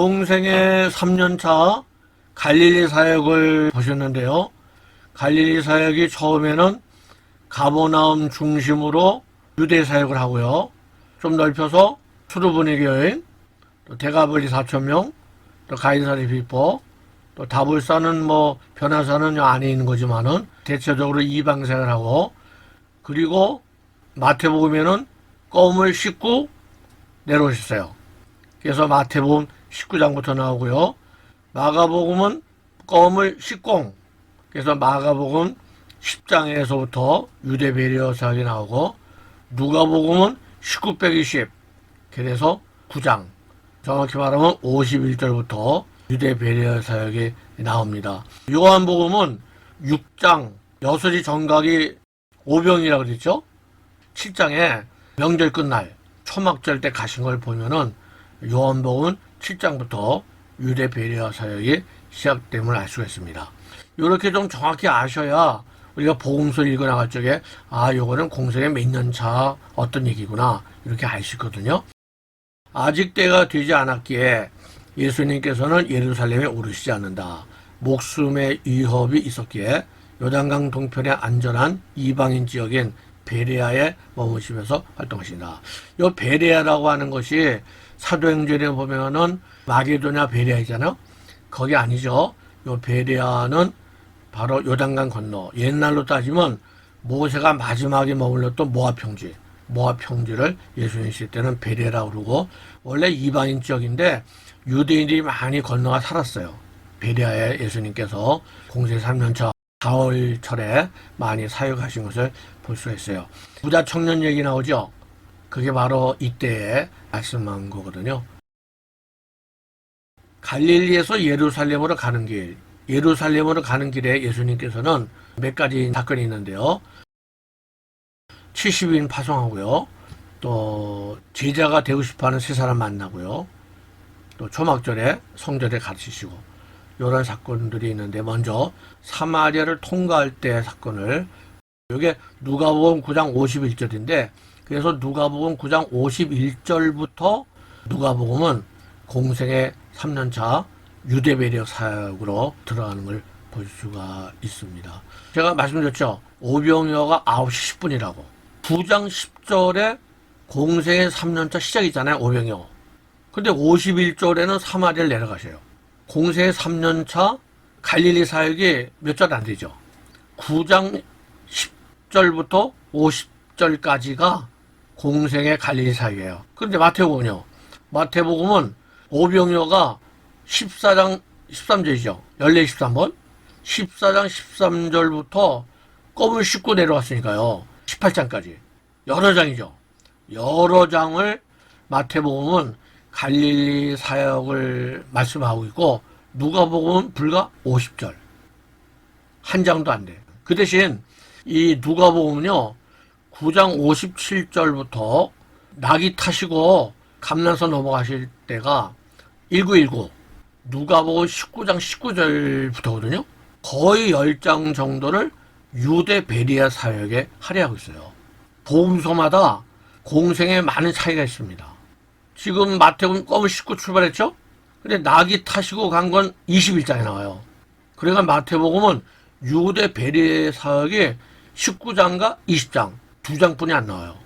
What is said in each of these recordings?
공생의 3년차 갈릴리 사역을 보셨는데요. 갈릴리 사역이 처음에는 가버나움 중심으로 유대 사역을 하고요. 좀 넓혀서 수르보니 교인, 또 데가벌리 4,000명, 또 가인사리 비포, 또 다불사는 변화사는 안에 있는 거지만은 대체적으로 이방 사역을 하고, 그리고 마태복음에는 껌을 씻고 내려오셨어요. 그래서 마태복음 19장부터 나오고요. 마가복음은 껌을 씻공, 그래서 마가복음 10장에서부터 유대 베리어 사역이 나오고, 누가복음은 19 빼기 10, 그래서 9장, 정확히 말하면 51절부터 유대 베리어 사역이 나옵니다. 요한복음은 6장, 여섯이 정각이 오병이라고 그랬죠? 7장에 명절 끝날 초막절 때 가신 걸 보면은 요한복음은 7장부터 유대 베리어 사역이 시작됨을 알 수가 있습니다. 이렇게 좀 정확히 아셔야 우리가 복음서를 읽어나갈 적에 요거는 공생의 몇 년 차 어떤 얘기구나 이렇게 알 수 있거든요. 아직 때가 되지 않았기에 예수님께서는 예루살렘에 오르시지 않는다. 목숨의 위협이 있었기에 요단강 동편의 안전한 이방인 지역인 베레아에 머무시면서 활동하신다. 이 베레아라고 하는 것이 사도행전에 보면은 마게도냐 베레아이잖아요. 거기 아니죠. 이 베레아는 바로 요단강 건너, 옛날로 따지면 모세가 마지막에 머물렀던 모압 평지를 예수님 실 때는 베레라고 그러고, 원래 이방인 지역인데 유대인들이 많이 건너가 살았어요. 베레아에 예수님께서 공생 3년차 가을철에 많이 사역하신 것을 볼 수가 있어요. 부자 청년 얘기 나오죠. 그게 바로 이때에 말씀한 거거든요. 갈릴리에서 예루살렘으로 가는 길에 예수님께서는 몇 가지 사건이 있는데요. 70인 파송하고요. 또 제자가 되고 싶어하는 세 사람 만나고요. 또 초막절에 성전에 가르치시고, 이런 사건들이 있는데, 먼저 사마리아를 통과할 때 사건을, 이게 누가복음 9장 51절인데 그래서 누가복음 9장 51절부터 누가복음은 공생의 3년차 유대배력 사역으로 들어가는 걸 볼 수가 있습니다. 제가 말씀드렸죠. 오병이어가 9시 10분이라고. 9장 10절에 공생의 3년차 시작이잖아요. 오병이어. 근데 51절에는 사마리아를 내려가셔요. 공생의 3년차 갈릴리 사역이 몇 절 안 되죠. 9장 10절부터 50절까지가 공생의 갈릴리 사역이에요. 그런데 마태복음은요. 마태복음은 오병이어가 14장 13절이죠. 14, 13번. 14장 13절부터 껌을 씻고 내려왔으니까요. 18장까지. 여러 장이죠. 여러 장을 마태복음은 갈릴리 사역을 말씀하고 있고, 누가복음은 불과 50절. 한 장도 안 돼. 그 대신 이 누가복음은요. 9장 57절부터 나귀 타시고 감난서 넘어가실 때가 1919. 누가복음 19장 19절부터거든요. 거의 10장 정도를 유대 베리아 사역에 할애하고 있어요. 복음서마다 공생에 많은 차이가 있습니다. 지금 마태복음 껌을 씻고 출발했죠? 근데 나귀 타시고 간 건 21장에 나와요. 그러니까 마태복음은 유대 베리아 사역이 19장과 20장, 2장뿐이 안 나와요.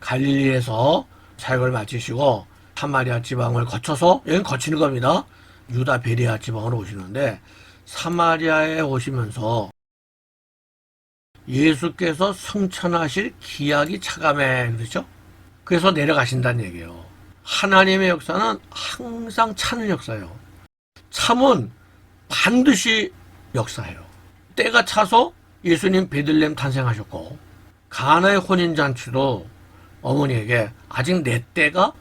갈릴리에서 사역을 마치시고 사마리아 지방을 거쳐서, 여긴 거치는 겁니다. 유다 베리아 지방으로 오시는데, 사마리아에 오시면서 예수께서 성천하실 기약이 차감해, 그렇죠? 그래서 내려가신다는 얘기예요. 하나님의 역사는 항상 차는 역사예요. 참은 반드시 역사예요. 때가 차서 예수님 베들레헴 탄생하셨고, 가나의 혼인잔치도 어머니에게 아직 내 때가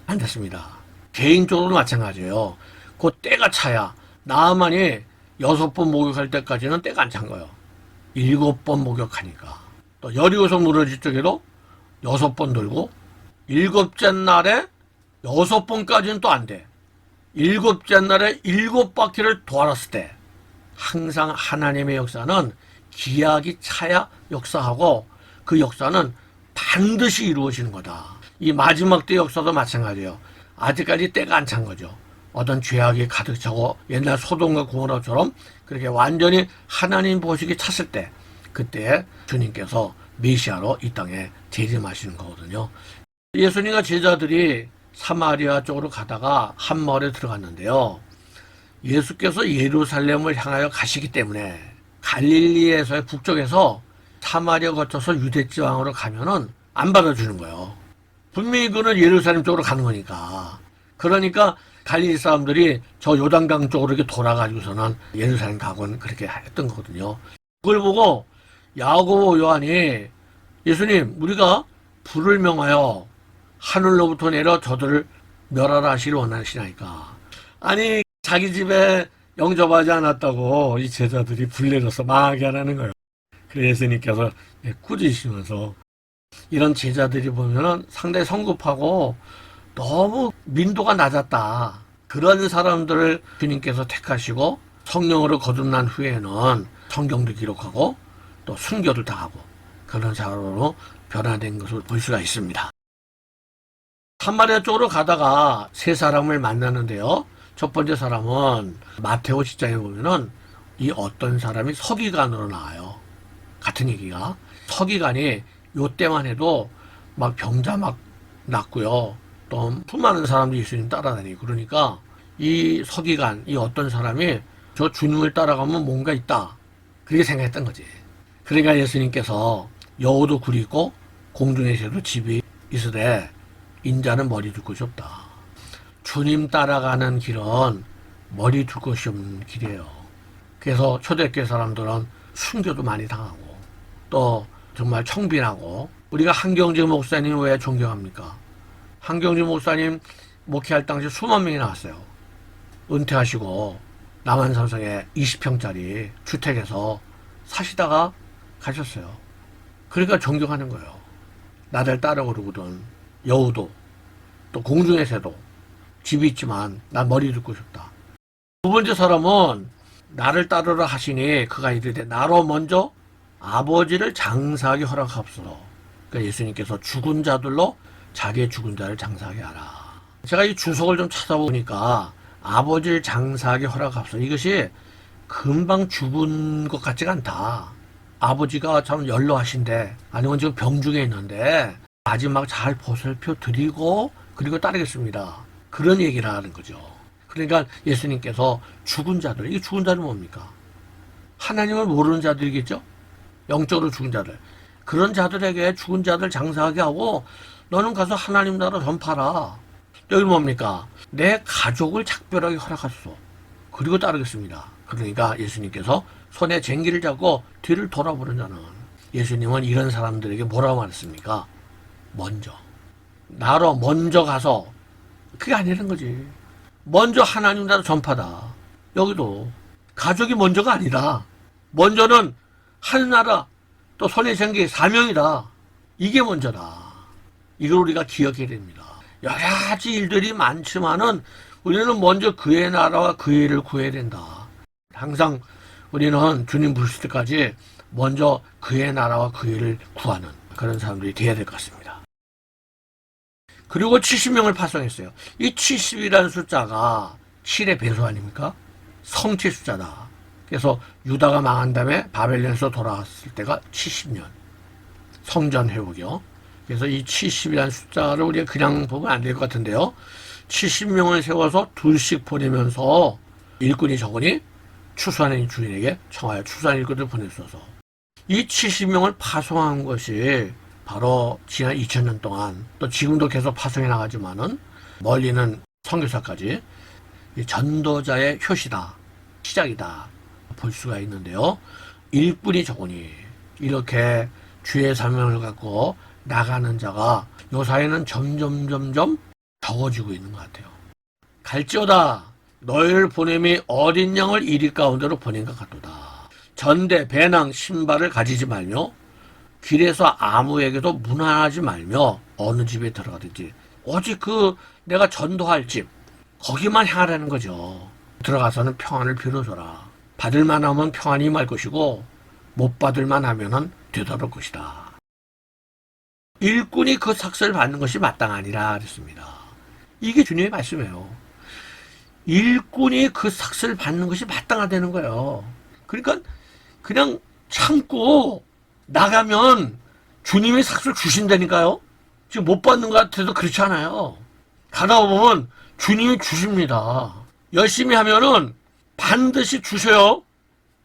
안 됐습니다. 개인적으로 마찬가지예요. 그 때가 차야, 나아만이 6번 목욕할 때까지는 때가 안 찬 거예요. 7번 목욕하니까. 또 여리고서 무너질 적에도 6번 돌고, 7째 날에 6번까지는 또 안 돼. 7째 날에 7바퀴를 돌았을 때, 항상 하나님의 역사는 기약이 차야 역사하고, 그 역사는 반드시 이루어지는 거다. 이 마지막 때 역사도 마찬가지예요. 아직까지 때가 안 찬 거죠. 어떤 죄악이 가득 차고 옛날 소돔과 고모라처럼 그렇게 완전히 하나님 보시기 찼을 때, 그때 주님께서 메시아로 이 땅에 재림하시는 거거든요. 예수님과 제자들이 사마리아 쪽으로 가다가 한 마을에 들어갔는데요. 예수께서 예루살렘을 향하여 가시기 때문에 갈릴리에서의 북쪽에서 사마리아 거쳐서 유대 지방으로 가면은 안 받아주는 거예요. 분명히 그는 예루살렘 쪽으로 가는 거니까. 그러니까 갈릴리 사람들이 저 요단강 쪽으로 이렇게 돌아가지고서는 예루살렘 가곤 그렇게 했던 거거든요. 그걸 보고 야고보 요한이 예수님, 우리가 불을 명하여 하늘로부터 내려 저들을 멸하라 하시길 원하시나이까. 아니, 자기 집에 영접하지 않았다고 이 제자들이 불 내려서 망하게 하라는 거예요. 그래서 예수님께서 꾸짖으시면서 이런 제자들이 보면은 상당히 성급하고 너무 민도가 낮았다. 그런 사람들을 주님께서 택하시고 성령으로 거듭난 후에는 성경도 기록하고 또 순교도 당하고 그런 사람으로 변화된 것을 볼 수가 있습니다. 사마리아 쪽으로 가다가 세 사람을 만나는데요. 첫 번째 사람은 마테오 10장에 보면은 이 어떤 사람이 서기관으로 나와요. 같은 얘기가. 서기관이 요때만 해도 막 병자 막 낫고요. 또 수많은 사람들이 예수님 따라다니고 그러니까 이 서기관, 이 어떤 사람이 저 주님을 따라가면 뭔가 있다. 그렇게 생각했던 거지. 그러니까 예수님께서 여우도 굴이 있고 공중에 새도 집이 있으되 인자는 머리 둘 곳이 없다. 주님 따라가는 길은 머리 둘 곳이 없는 길이에요. 그래서 초대교회 사람들은 순교도 많이 당하고 또 정말 청빈하고 우리가 한경재 목사님 왜 존경합니까? 한경재 목사님 목회할 당시 수만 명이 나왔어요. 은퇴하시고 남한산성에 20평짜리 주택에서 사시다가 가셨어요. 그러니까 존경하는 거예요. 나를 따라 오르거든. 여우도 또 공중의 새도 집이 있지만 난 머리 듣고 싶다. 두 번째 사람은 나를 따르라 하시니 그가 이르되 나로 먼저 아버지를 장사하게 허락하옵소서. 그러니까 예수님께서 죽은 자들로 자기의 죽은 자를 장사하게 하라. 제가 이 주석을 좀 찾아보니까 아버지를 장사하게 허락하옵소서. 이것이 금방 죽은 것 같지가 않다. 아버지가 참 연로하신데 아니면 지금 병중에 있는데 마지막 잘 보살펴 드리고 그리고 따르겠습니다. 그런 얘기를 하는 거죠. 그러니까 예수님께서 죽은 자들, 이게 죽은 자는 뭡니까? 하나님을 모르는 자들이겠죠? 영적으로 죽은 자들. 그런 자들에게 죽은 자들 장사하게 하고 너는 가서 하나님 나라 전파라. 여기 뭡니까? 내 가족을 작별하게 허락하소서. 그리고 따르겠습니다. 그러니까 예수님께서 손에 쟁기를 잡고 뒤를 돌아보는 자는 예수님은 이런 사람들에게 뭐라고 말했습니까? 먼저. 나로 먼저 가서 그게 아니라는 거지. 먼저 하나님 나라 전파다. 여기도 가족이 먼저가 아니다. 먼저는 하늘나라 또 손에 쟁기 사명이다. 이게 먼저다. 이걸 우리가 기억해야 됩니다. 여러 가지 일들이 많지만은 우리는 먼저 그의 나라와 그의 일을 구해야 된다. 항상 우리는 주님 부르실 때까지 먼저 그의 나라와 그의 일을 구하는 그런 사람들이 되어야 될 것 같습니다. 그리고 70명을 파송했어요. 이 70이라는 숫자가 7의 배수 아닙니까? 성취 숫자다. 그래서 유다가 망한 다음에 바벨론에서 돌아왔을 때가 70년. 성전 회복이요. 그래서 이 70이라는 숫자를 우리가 그냥 보면 안 될 것 같은데요. 70명을 세워서 둘씩 보내면서 일꾼이 적으니 추수하는 주인에게 청하여 추수하는 일꾼을 보냈어서 이 70명을 파송한 것이 바로 지난 2000년 동안 또 지금도 계속 파송해 나가지만은 멀리는 선교사까지 전도자의 효시다. 시작이다. 볼 수가 있는데요. 일꾼이 적으니 이렇게 주의 사명을 갖고 나가는 자가 요사이는 점점 적어지고 있는 것 같아요. 갈지어다 너희를 보냄이 어린 양을 이리 가운데로 보낸 것 같도다. 전대 배낭 신발을 가지지 말며 길에서 아무에게도 문안하지 말며 어느 집에 들어가든지 오직 그 내가 전도할 집 거기만 향하라는 거죠. 들어가서는 평안을 빌어줘라. 받을만 하면 평안이 임할 것이고 못 받을만 하면은 되돌아올 것이다. 일꾼이 그 삭슬을 받는 것이 마땅하니라 그랬습니다. 이게 주님의 말씀이에요. 일꾼이 그 삭슬을 받는 것이 마땅하다는 거예요. 그러니까 그냥 참고 나가면 주님이 삭슬 주신다니까요. 지금 못 받는 것 같아도 그렇지 않아요. 가다 보면 주님이 주십니다. 열심히 하면은 반드시 주셔요.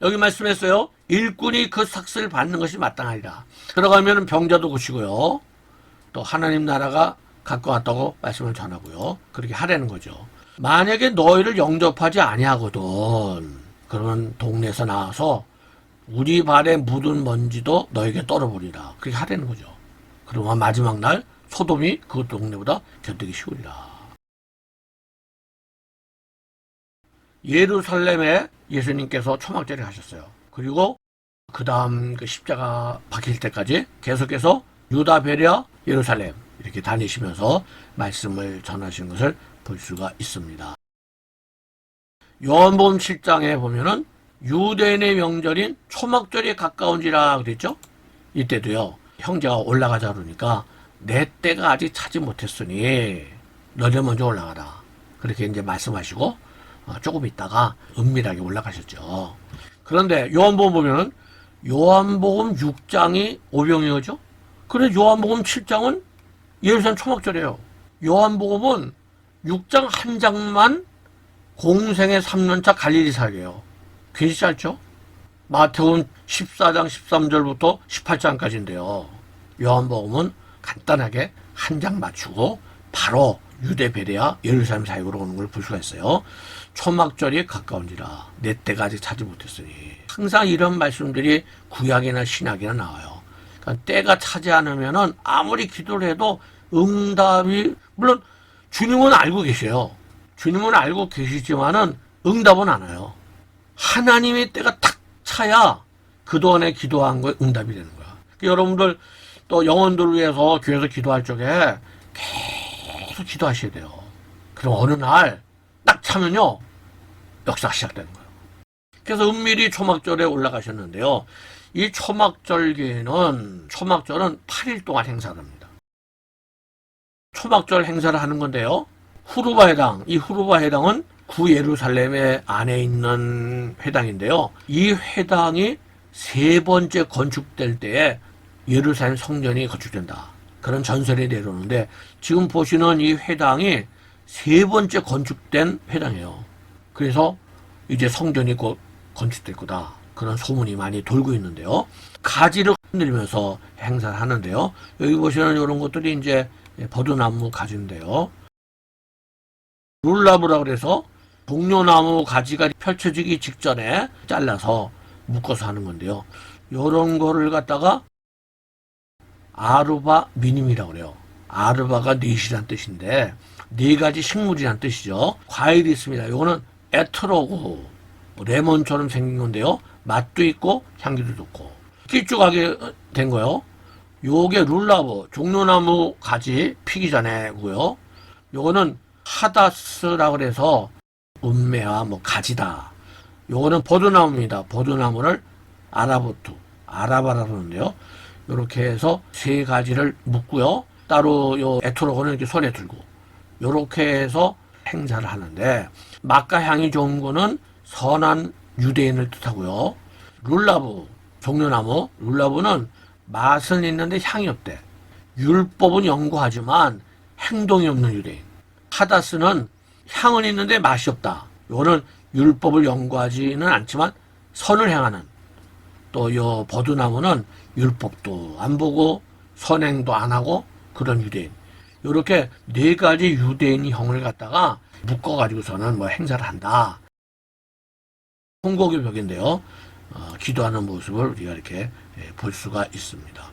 여기 말씀했어요. 일꾼이 그 삭슬을 받는 것이 마땅하리라. 들어가면 병자도 고치고요. 또 하나님 나라가 가까웠다고 말씀을 전하고요. 그렇게 하라는 거죠. 만약에 너희를 영접하지 아니하거든 그러면 동네에서 나와서 우리 발에 묻은 먼지도 너에게 떨어버리라. 그렇게 하라는 거죠. 그러면 마지막 날 소돔이 그 동네보다 견디기 쉬우리라. 예루살렘에 예수님께서 초막절을 하셨어요. 그리고 그 다음 그 십자가 박힐 때까지 계속해서 유다, 베레아, 예루살렘 이렇게 다니시면서 말씀을 전하시는 것을 볼 수가 있습니다. 요한복음 7장에 보면은 유대인의 명절인 초막절이 가까운지라 그랬죠. 이때도요 형제가 올라가자 그러니까 내 때가 아직 차지 못했으니 너네 먼저 올라가라. 그렇게 이제 말씀하시고 조금 있다가 은밀하게 올라가셨죠. 그런데 요한복음 보면은 요한복음 6장이 오병이어죠. 그래서 요한복음 7장은 예루살렘 초막절이에요. 요한복음은 6장 한 장만 공생의 3년차 갈릴리 사역이에요. 굉장히 짧죠? 마태복음 14장 13절부터 18장까지인데요. 요한복음은 간단하게 한 장 맞추고 바로 유대 베레아 예루살렘 사역으로 오는 걸 볼 수가 있어요. 초막절이 가까운지라 내 때가 아직 차지 못했으니. 항상 이런 말씀들이 구약이나 신약이나 나와요. 그러니까 때가 차지 않으면은 아무리 기도를 해도 응답이 물론 주님은 알고 계셔요. 주님은 알고 계시지만은 응답은 안 와요. 하나님의 때가 탁 차야 그동안에 기도한 거에 응답이 되는 거야. 그러니까 여러분들 또 영혼들을 위해서 교회에서 기도할 적에 계속 기도하셔야 돼요. 그럼 어느 날 딱 차면요 역사가 시작되는 거예요. 그래서 은밀히 초막절에 올라가셨는데요. 이 초막절은 8일 동안 행사를 합니다. 초막절 행사를 하는 건데요. 후르바 회당, 이 후르바 회당은 구예루살렘의 안에 있는 회당인데요. 이 회당이 세 번째 건축될 때에 예루살렘 성전이 건축된다. 그런 전설이 내려오는데 지금 보시는 이 회당이 세 번째 건축된 회당이에요. 그래서 이제 성전이 곧 건축될 거다. 그런 소문이 많이 돌고 있는데요. 가지를 흔들면서 행사를 하는데요. 여기 보시는 이런 것들이 이제 버드나무 가지인데요. 룰라브라 그래서 동료나무 가지가 펼쳐지기 직전에 잘라서 묶어서 하는 건데요. 이런 거를 갖다가 아르바 미님이라고 그래요. 아르바가 넷이란 뜻인데 네 가지 식물이란 뜻이죠. 과일이 있습니다. 이거는 에트로고 레몬처럼 생긴 건데요. 맛도 있고 향기도 좋고 길쭉하게 된 거요. 요게 룰라브 종려나무 가지 피기 전에고요. 요거는 하다스라고 그래서 운매와 뭐 가지다. 요거는 버드나무입니다. 버드나무를 아라바라 그러는데요. 요렇게 해서 세 가지를 묶고요. 따로 요 에트로고는 이렇게 손에 들고 요렇게 해서 행사를 하는데 맛과 향이 좋은 거는 선한 유대인을 뜻하고요. 룰라브 종려나무 룰라브는 맛은 있는데 향이 없대. 율법은 연구하지만 행동이 없는 유대인. 하다스는 향은 있는데 맛이 없다. 요거는 율법을 연구하지는 않지만 선을 행하는. 또 요 버드나무는 율법도 안 보고 선행도 안 하고 그런 유대인. 요렇게 네 가지 유대인 형을 갖다가 묶어가지고서는 뭐 행사를 한다. 통곡의 벽인데요. 기도하는 모습을 우리가 이렇게 볼 수가 있습니다.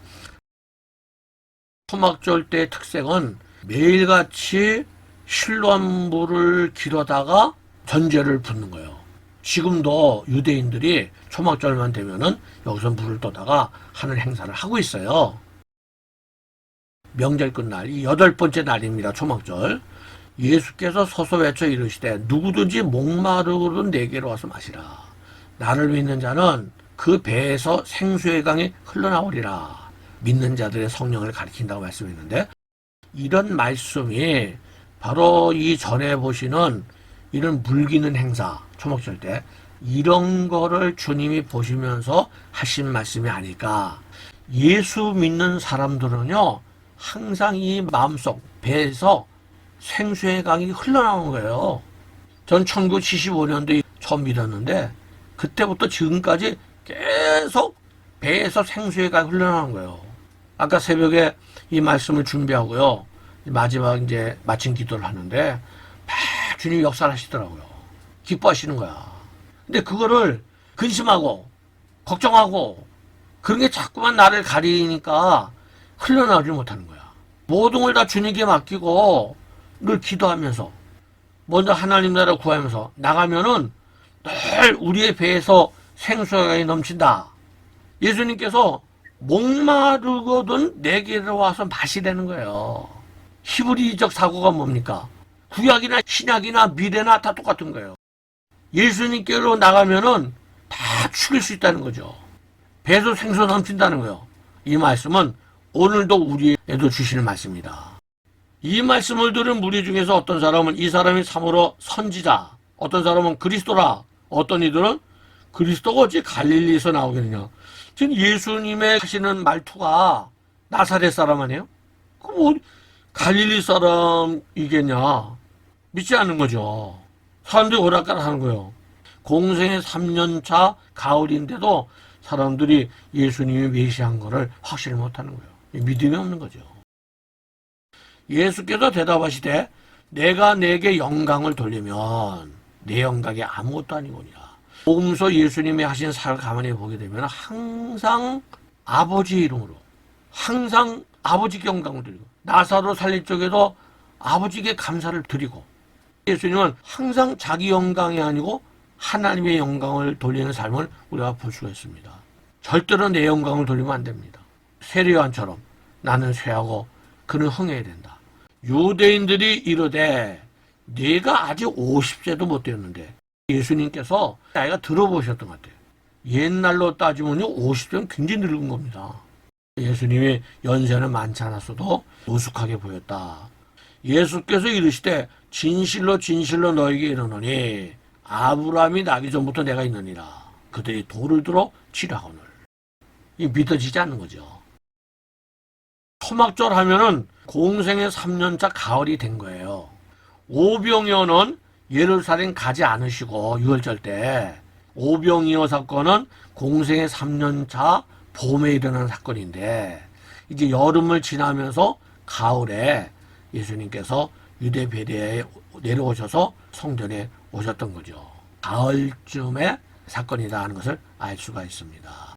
초막절 때의 특색은 매일같이 실로암 물을 기르다가 전제를 붓는 거예요. 지금도 유대인들이 초막절만 되면은 여기서 물을 떠다가 하는 행사를 하고 있어요. 명절 끝날 이 8번째 날입니다. 초막절. 예수께서 서서 외쳐 이르시되 누구든지 목마르거든 내게로 와서 마시라. 나를 믿는 자는 그 배에서 생수의 강이 흘러나오리라. 믿는 자들의 성령을 가리킨다고 말씀했는데, 이런 말씀이 바로 이 전에 보시는 이런 물기는 행사, 초막절 때 이런 거를 주님이 보시면서 하신 말씀이 아닐까. 예수 믿는 사람들은요, 항상 이 마음속 배에서 생수의 강이 흘러나오는 거예요. 전 1975년도에 처음 믿었는데 그때부터 지금까지 계속 배에서 생수의 강이 흘러나오는 거예요. 아까 새벽에 이 말씀을 준비하고요, 마지막 이제 마침 기도를 하는데 막 주님이 역사하시더라고요. 기뻐하시는 거야. 근데 그거를 근심하고 걱정하고 그런 게 자꾸만 나를 가리니까 흘러나오지 못하는 거야. 모든 걸 다 주님께 맡기고 늘 기도하면서 먼저 하나님 나라 구하면서 나가면은 늘 우리의 배에서 생수가 넘친다. 예수님께서 목마르거든 내게로 와서 마시라는 거예요. 히브리적 사고가 뭡니까? 구약이나 신약이나 미래나 다 똑같은 거예요. 예수님께로 나가면은 다 죽일 수 있다는 거죠. 배에서 생수 넘친다는 거예요. 이 말씀은 오늘도 우리에도 주시는 말씀입니다. 이 말씀을 들은 무리 중에서 어떤 사람은 이 사람이 참으로 선지자, 어떤 사람은 그리스도라, 어떤 이들은 그리스도가 어찌 갈릴리에서 나오겠느냐. 지금 예수님의 하시는 말투가 나사렛 사람 아니에요? 그럼 뭐 갈릴리 사람이겠냐. 믿지 않는 거죠. 사람들이 오락가락 하는 거예요. 공생의 3년차 가을인데도 사람들이 예수님이 메시아한 거를 확실히 못하는 거예요. 믿음이 없는 거죠. 예수께서 대답하시되 내가 내게 영광을 돌리면 내 영광이 아무것도 아니거니와. 복음서 예수님이 하신 사역을 가만히 보게 되면 항상 아버지 이름으로, 항상 아버지께 영광을 드리고, 나사로 살릴 적에도 아버지께 감사를 드리고, 예수님은 항상 자기 영광이 아니고 하나님의 영광을 돌리는 삶을 우리가 볼 수가 있습니다. 절대로 내 영광을 돌리면 안 됩니다. 세례요한처럼 나는 쇠하고 그는 흥해야 된다. 유대인들이 이르되 네가 아직 50세도 못 되었는데, 예수님께서 나이가 들어보셨던 것 같아요. 옛날로 따지면 50세는 굉장히 늙은 겁니다. 예수님이 연세는 많지 않았어도 노숙하게 보였다. 예수께서 이르시되 진실로 진실로 너에게 이르노니 아브라함이 나기 전부터 내가 있느니라. 그들이 돌을 들어 치라하거늘. 이 믿어지지 않는 거죠. 초막절 하면은 공생의 3년차 가을이 된 거예요. 오병이어는 예루살렘 가지 않으시고 6월절 때, 오병이어 사건은 공생의 3년차 봄에 일어난 사건인데, 이제 여름을 지나면서 가을에 예수님께서 유대 베레아에 내려오셔서 성전에 오셨던 거죠. 가을쯤의 사건이다 하는 것을 알 수가 있습니다.